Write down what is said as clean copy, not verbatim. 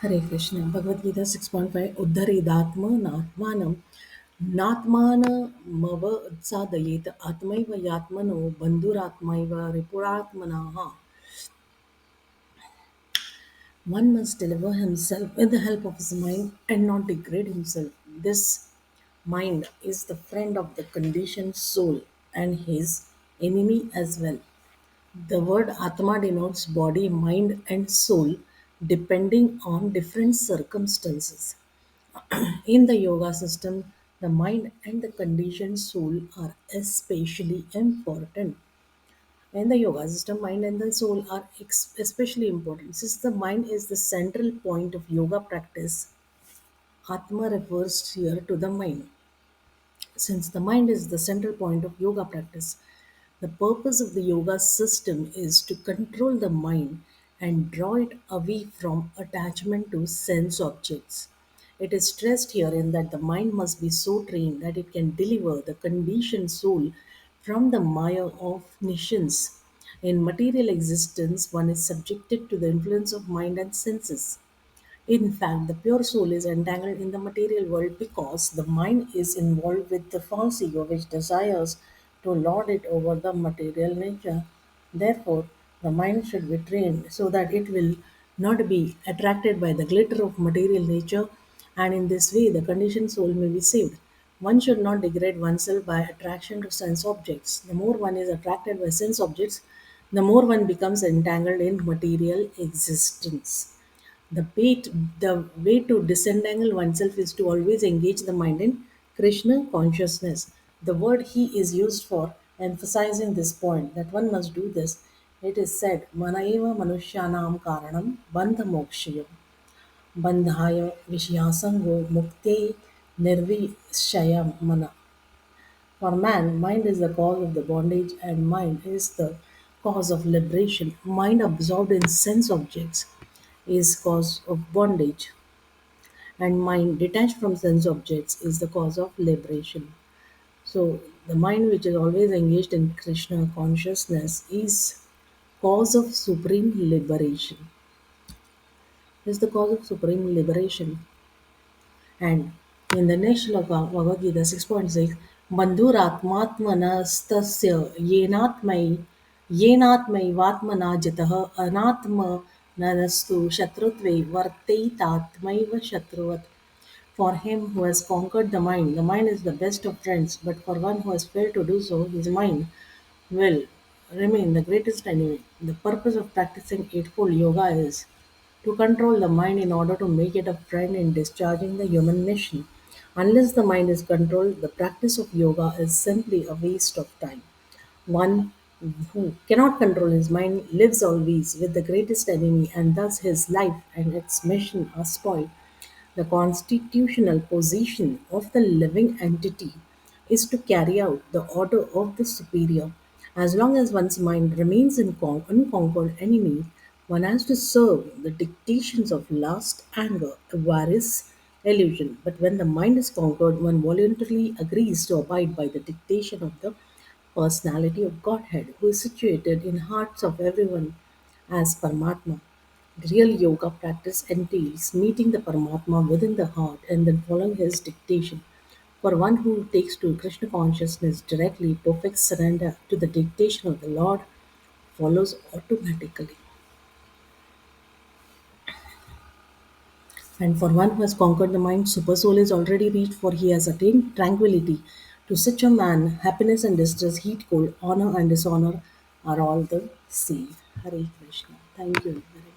Hare Krishna. Bhagavad Gita 6.5 Uddharedatma Natmanam Natmana Mava Sadayet Atmaiva Yatmano Bandhuratmaiva Ripuratmanaha. One must deliver himself with the help of his mind and not degrade himself. This mind is the friend of the conditioned soul and his enemy as well. The word Atma denotes body, mind, and soul depending on different circumstances. In the yoga system, the mind and the conditioned soul are especially important. In the yoga system, mind and the soul are especially important. Since the mind is the central point of yoga practice, Atma refers here to the mind. Since the mind is the central point of yoga practice, the purpose of the yoga system is to control the mind and draw it away from attachment to sense objects. It is stressed herein that the mind must be so trained that it can deliver the conditioned soul from the mire of nations. In material existence, one is subjected to the influence of mind and senses. In fact, the pure soul is entangled in the material world because the mind is involved with the false ego which desires to lord it over the material nature. Therefore, the mind should be trained so that it will not be attracted by the glitter of material nature, and in this way, the conditioned soul may be saved. One should not degrade oneself by attraction to sense objects. The more one is attracted by sense objects, the more one becomes entangled in material existence. The way to disentangle oneself is to always engage the mind in Krishna consciousness. The word he is used for emphasizing this point that one must do this. It is said, Manaiva Manushyanam Karanam Bandha Mokshayam Bandhaya Vishyasango Mukte Nirvishayam Mana. For man, mind is the cause of the bondage and mind is the cause of liberation. Mind absorbed in sense objects is cause of bondage and mind detached from sense objects is the cause of liberation. So the mind which is always engaged in Krishna consciousness is cause of supreme liberation. Is the cause of supreme liberation. And in the next shloka, Bhagavad Gita 6.6, Bandhuratmatmanastasya yenatmaivatmana jitah anatmanastu shatrutve vartaitatmaiva shatruvat. For him who has conquered the mind is the best of friends, but for one who has failed to do so, his mind will remain the greatest enemy. The purpose of practicing Eightfold Yoga is to control the mind in order to make it a friend in discharging the human mission. Unless the mind is controlled, the practice of yoga is simply a waste of time. One who cannot control his mind lives always with the greatest enemy, and thus his life and its mission are spoiled. The constitutional position of the living entity is to carry out the order of the superior. As long as one's mind remains in unconquered enemy, one has to serve the dictations of lust, anger, avarice, illusion. But when the mind is conquered, one voluntarily agrees to abide by the dictation of the personality of Godhead, who is situated in hearts of everyone as Paramatma. Real yoga practice entails meeting the Paramatma within the heart and then following his dictation. For one who takes to Krishna consciousness directly, perfect surrender to the dictation of the Lord follows automatically. And for one who has conquered the mind, super soul is already reached, for he has attained tranquility. To such a man, happiness and distress, heat, cold, honor and dishonor are all the same. Hare Krishna. Thank you very much.